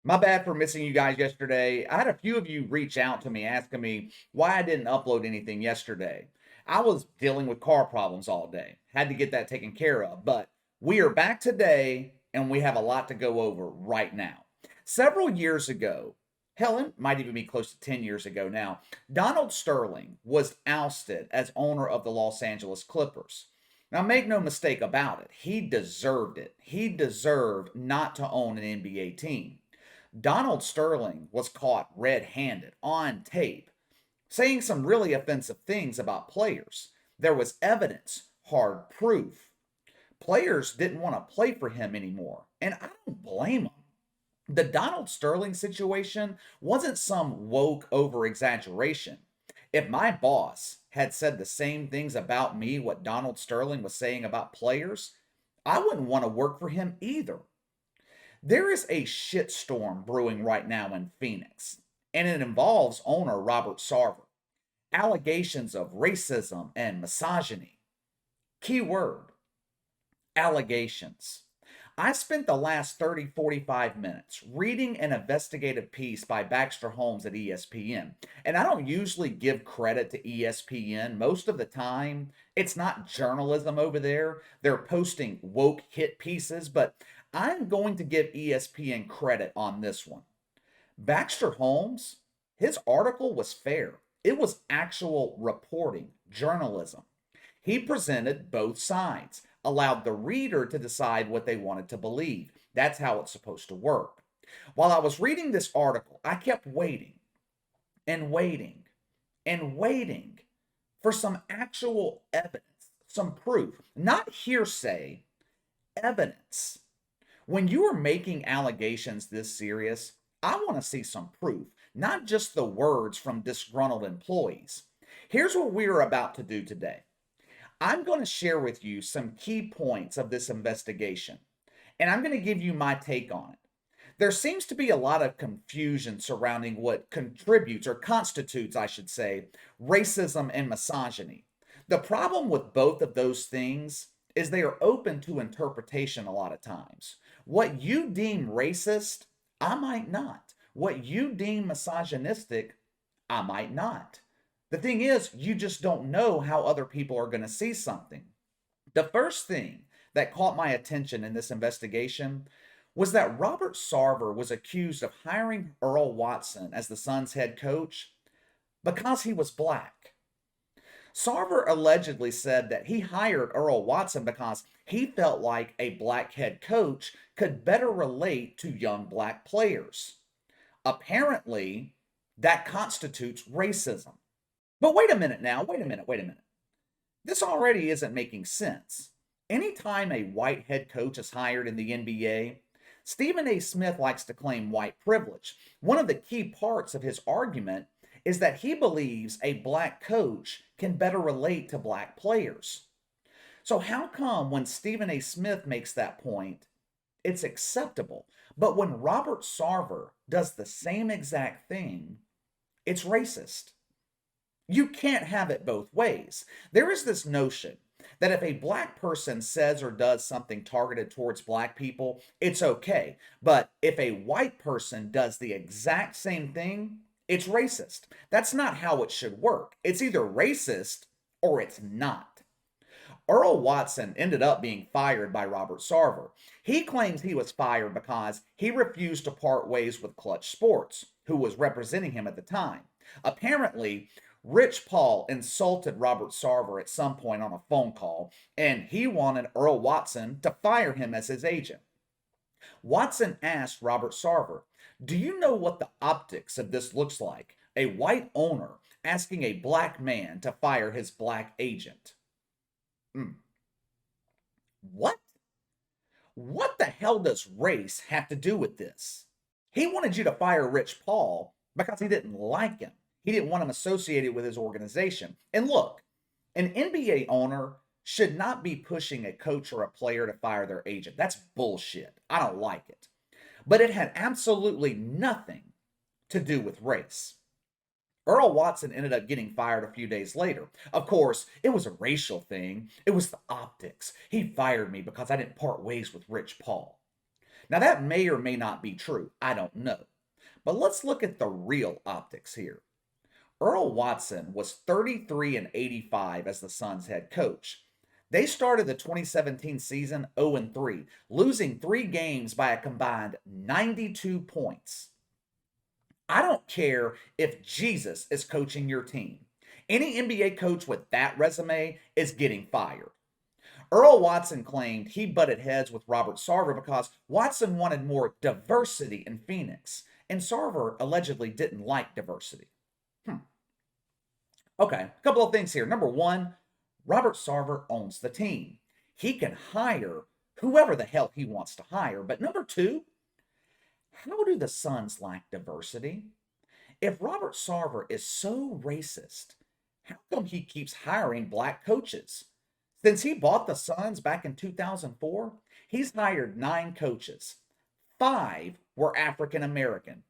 My bad for missing you guys yesterday. I had a few of you reach out to me asking me why I didn't upload anything yesterday. I was dealing with car problems all day, had to get that taken care of, but we are back today and we have a lot to go over right now. Several years ago, Helen might even be close to 10 years ago now, Donald Sterling was ousted as owner of the Los Angeles Clippers. Now, make no mistake about it, he deserved it. He deserved not to own an NBA team. Donald Sterling was caught red handed on tape saying some really offensive things about players. There was evidence, hard proof. Players didn't want to play for him anymore, and I don't blame them. The Donald Sterling situation wasn't some woke over exaggeration. If my boss had said the same things about me what Donald Sterling was saying about players, I wouldn't want to work for him either. There is a shitstorm brewing right now in Phoenix, and it involves owner Robert Sarver. Allegations of racism and misogyny. Key word, allegations. I spent the last 30-45 minutes reading an investigative piece by Baxter Holmes at ESPN. And I don't usually give credit to ESPN. Most of the time, it's not journalism over there. They're posting woke hit pieces, but I'm going to give ESPN credit on this one. Baxter Holmes, his article was fair. It was actual reporting, journalism. He presented both sides, allowed the reader to decide what they wanted to believe. That's how it's supposed to work. While I was reading this article, I kept waiting and waiting and waiting for some actual evidence, some proof, not hearsay, evidence. When you are making allegations this serious, I want to see some proof, not just the words from disgruntled employees. Here's what we are about to do today. I'm going to share with you some key points of this investigation, and I'm going to give you my take on it. There seems to be a lot of confusion surrounding what contributes, or constitutes, I should say, racism and misogyny. The problem with both of those things is they are open to interpretation a lot of times. What you deem racist, I might not. What you deem misogynistic, I might not. The thing is, you just don't know how other people are going to see something. The first thing that caught my attention in this investigation was that Robert Sarver was accused of hiring Earl Watson as the Suns head coach because he was black. Sarver allegedly said that he hired Earl Watson because he felt like a black head coach could better relate to young black players. Apparently, that constitutes racism. But wait a minute now, wait a minute. This already isn't making sense. Anytime a white head coach is hired in the NBA, Stephen A. Smith likes to claim white privilege. One of the key parts of his argument is that he believes a black coach can better relate to black players. So, how come when Stephen A. Smith makes that point, it's acceptable, but when Robert Sarver does the same exact thing, it's racist? You can't have it both ways. There is this notion that if a black person says or does something targeted towards black people, it's okay. But if a white person does the exact same thing, it's racist. That's not how it should work. It's either racist or it's not. Earl Watson ended up being fired by Robert Sarver. He claims he was fired because he refused to part ways with Clutch Sports, who was representing him at the time. Apparently, Rich Paul insulted Robert Sarver at some point on a phone call, and he wanted Earl Watson to fire him as his agent. Watson asked Robert Sarver, "Do you know what the optics of this looks like? A white owner asking a black man to fire his black agent." Hmm. What? What the hell does race have to do with this? He wanted you to fire Rich Paul because he didn't like him. He didn't want him associated with his organization. And look, an NBA owner should not be pushing a coach or a player to fire their agent. That's bullshit. I don't like it. But it had absolutely nothing to do with race. Earl Watson ended up getting fired a few days later. Of course, it was a racial thing. It was the optics. He fired me because I didn't part ways with Rich Paul. Now, that may or may not be true. I don't know. But let's look at the real optics here. Earl Watson was 33 and 85 as the Suns head coach. They started the 2017 season 0 and 3, losing 3 games by a combined 92 points. I don't care if Jesus is coaching your team. Any NBA coach with that resume is getting fired. Earl Watson claimed he butted heads with Robert Sarver because Watson wanted more diversity in Phoenix, and Sarver allegedly didn't like diversity. Okay, a couple of things here. Number one, Robert Sarver owns the team. He can hire whoever the hell he wants to hire. But number two, how do the Suns lack diversity? If Robert Sarver is so racist, how come he keeps hiring black coaches? Since he bought the Suns back in 2004, he's hired 9 coaches. 5 were African American.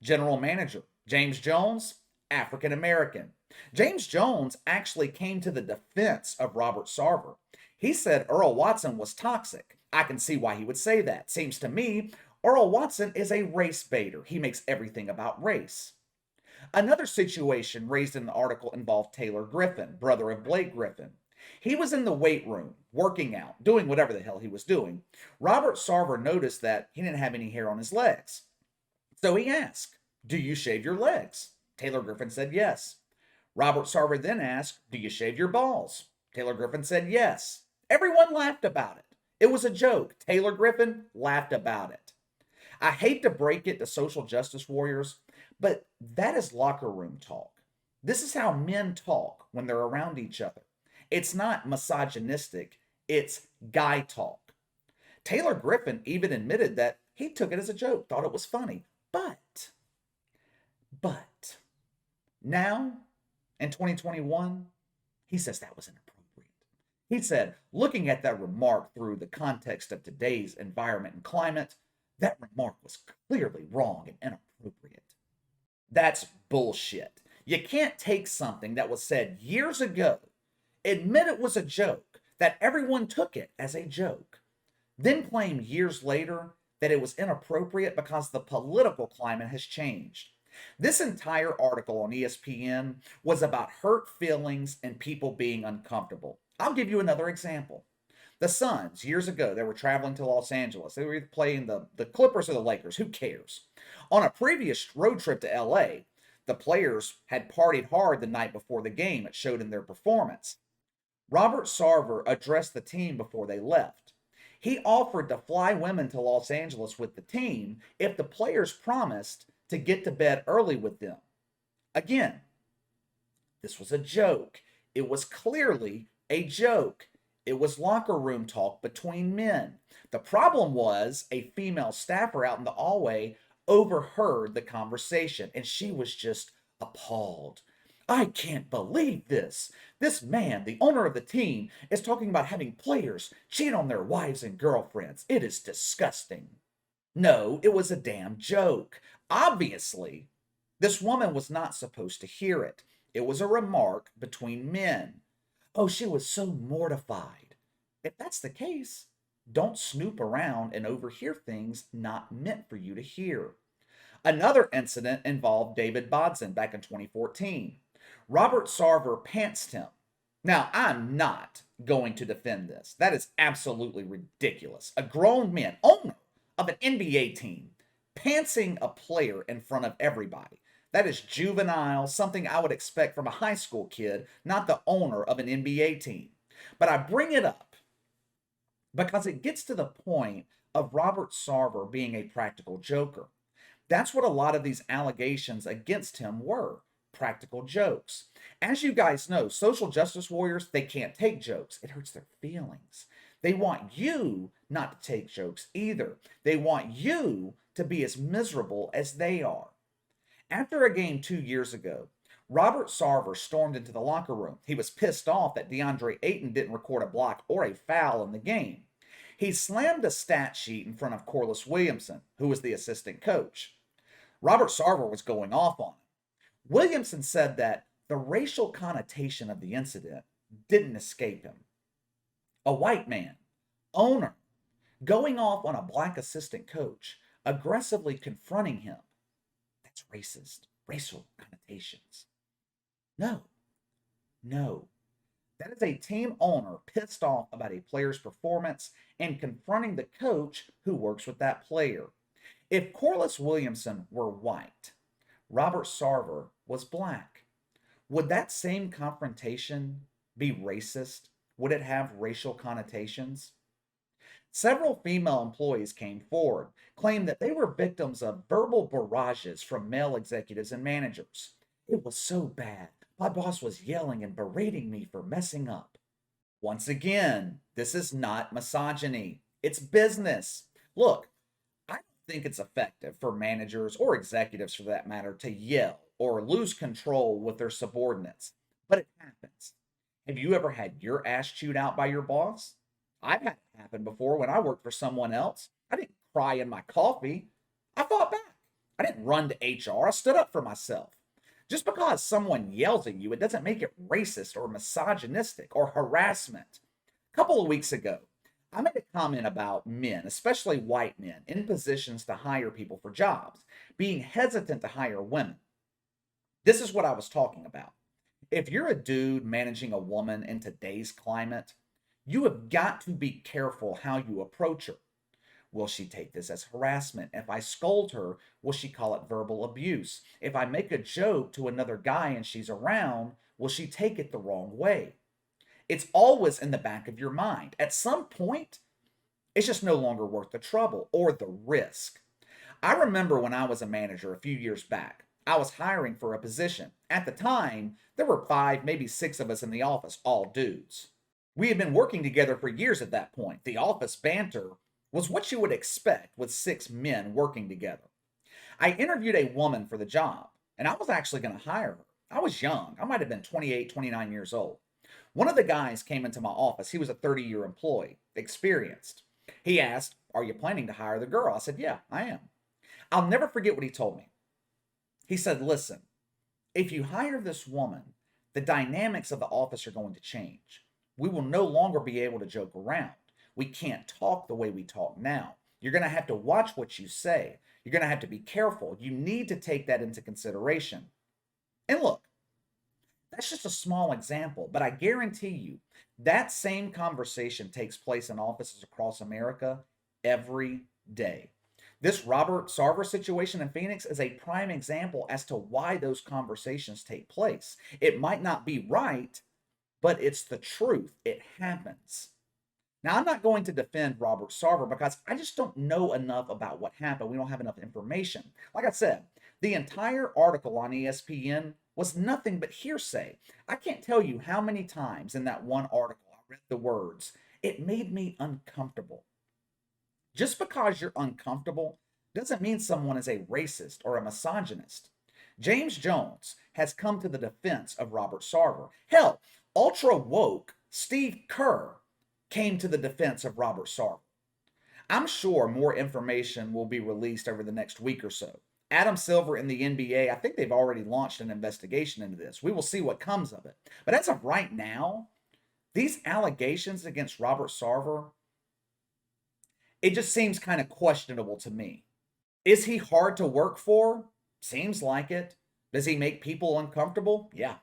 General manager James Jones, African American. James Jones actually came to the defense of Robert Sarver. He said Earl Watson was toxic. I can see why he would say that. Seems to me Earl Watson is a race baiter. He makes everything about race. Another situation raised in the article involved Taylor Griffin, brother of Blake Griffin. He was in the weight room, working out, doing whatever the hell he was doing. Robert Sarver noticed that he didn't have any hair on his legs. So he asked, "Do you shave your legs?" Taylor Griffin said yes. Robert Sarver then asked, "Do you shave your balls?" Taylor Griffin said yes. Everyone laughed about it. It was a joke. Taylor Griffin laughed about it. I hate to break it to social justice warriors, but that is locker room talk. This is how men talk when they're around each other. It's not misogynistic, it's guy talk. Taylor Griffin even admitted that he took it as a joke, thought it was funny. But now, in 2021, he says that was inappropriate. He said, looking at that remark through the context of today's environment and climate, that remark was clearly wrong and inappropriate. That's bullshit. You can't take something that was said years ago, admit it was a joke, that everyone took it as a joke, then claim years later that it was inappropriate because the political climate has changed. This entire article on ESPN was about hurt feelings and people being uncomfortable. I'll give you another example. The Suns, years ago, they were traveling to Los Angeles. They were either playing the Clippers or the Lakers. Who cares? On a previous road trip to LA, the players had partied hard the night before the game. It showed in their performance. Robert Sarver addressed the team before they left. He offered to fly women to Los Angeles with the team if the players promised to get to bed early with them. Again, this was a joke. It was clearly a joke. It was locker room talk between men. The problem was a female staffer out in the hallway overheard the conversation, and she was just appalled. "I can't believe this. This man, the owner of the team, is talking about having players cheat on their wives and girlfriends. It is disgusting." No, it was a damn joke. Obviously, this woman was not supposed to hear it. It was a remark between men. Oh, she was so mortified. If that's the case, don't snoop around and overhear things not meant for you to hear. Another incident involved David Bodson back in 2014. Robert Sarver pantsed him. Now, I'm not going to defend this. That is absolutely ridiculous. A grown man, owner of an NBA team, pantsing a player in front of everybody. That is juvenile, something I would expect from a high school kid, not the owner of an NBA team. But I bring it up because it gets to the point of Robert Sarver being a practical joker. That's what a lot of these allegations against him were, practical jokes. As you guys know, social justice warriors, they can't take jokes. It hurts their feelings. They want you not to take jokes either. They want you to be as miserable as they are. After a game 2 years ago, Robert Sarver stormed into the locker room. He was pissed off that DeAndre Ayton didn't record a block or a foul in the game. He slammed a stat sheet in front of Corliss Williamson, who was the assistant coach. Robert Sarver was going off on him. Williamson said that the racial connotation of the incident didn't escape him. A white man, owner, Going off on a black assistant coach, aggressively confronting him. That's racist, racial connotations. No, no. That is a team owner pissed off about a player's performance and confronting the coach who works with that player. If Corliss Williamson were white, Robert Sarver was black, would that same confrontation be racist? Would it have racial connotations? Several female employees came forward, claimed that they were victims of verbal barrages from male executives and managers. It was so bad. My boss was yelling and berating me for messing up. Once again, this is not misogyny. It's business. Look, I don't think it's effective for managers or executives for that matter to yell or lose control with their subordinates, but it happens. Have you ever had your ass chewed out by your boss? I've had it happen before when I worked for someone else. I didn't cry in my coffee. I fought back. I didn't run to HR. I stood up for myself. Just because someone yells at you, it doesn't make it racist or misogynistic or harassment. A couple of weeks ago, I made a comment about men, especially white men, in positions to hire people for jobs, being hesitant to hire women. This is what I was talking about. If you're a dude managing a woman in today's climate, you have got to be careful how you approach her. Will she take this as harassment? If I scold her, will she call it verbal abuse? If I make a joke to another guy and she's around, will she take it the wrong way? It's always in the back of your mind. At some point, it's just no longer worth the trouble or the risk. I remember when I was a manager a few years back, I was hiring for a position. At the time, there were 5, maybe 6 of us in the office, all dudes. We had been working together for years at that point. The office banter was what you would expect with 6 men working together. I interviewed a woman for the job, and I was actually going to hire her. I was young. I might have been 28, 29 years old. One of the guys came into my office. He was a 30-year employee, experienced. He asked, "Are you planning to hire the girl?" I said, "Yeah, I am." I'll never forget what he told me. He said, "Listen, if you hire this woman, the dynamics of the office are going to change. We will no longer be able to joke around. We can't talk the way we talk now. You're going to have to watch what you say. You're going to have to be careful. You need to take that into consideration." And look, that's just a small example, but I guarantee you that same conversation takes place in offices across America every day. This Robert Sarver situation in Phoenix is a prime example as to why those conversations take place. It might not be right, but it's the truth. It happens. Now, I'm not going to defend Robert Sarver because I just don't know enough about what happened. We don't have enough information. Like I said, the entire article on ESPN was nothing but hearsay. I can't tell you how many times in that one article I read the words, "It made me uncomfortable." Just because you're uncomfortable doesn't mean someone is a racist or a misogynist. James Jones has come to the defense of Robert Sarver. Hell, ultra woke Steve Kerr came to the defense of Robert Sarver. I'm sure more information will be released over the next week or so. Adam Silver in the NBA, I think they've already launched an investigation into this. We will see what comes of it. But as of right now, these allegations against Robert Sarver, it just seems kind of questionable to me. Is he hard to work for? Seems like it. Does he make people uncomfortable? Yeah,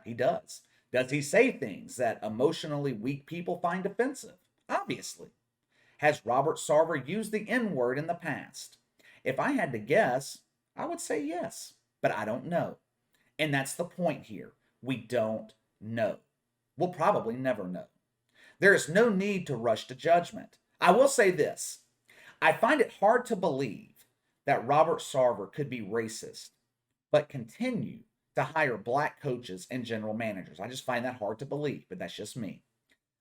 he does. Does he say things that emotionally weak people find offensive? Obviously. Has Robert Sarver used the N word in the past? If I had to guess, I would say yes, but I don't know. And that's the point here. We don't know. We'll probably never know. There is no need to rush to judgment. I will say this. I find it hard to believe that Robert Sarver could be racist, but continue to hire black coaches and general managers. I just find that hard to believe, but that's just me.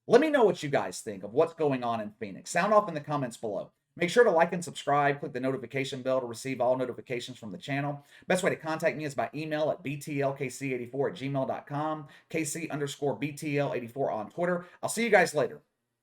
Let me know what you guys think of what's going on in Phoenix. Sound off in the comments below. Make sure to like and subscribe. Click the notification bell to receive all notifications from the channel. Best way to contact me is by email at btlkc84@gmail.com, kc_btl84 on Twitter. I'll see you guys later.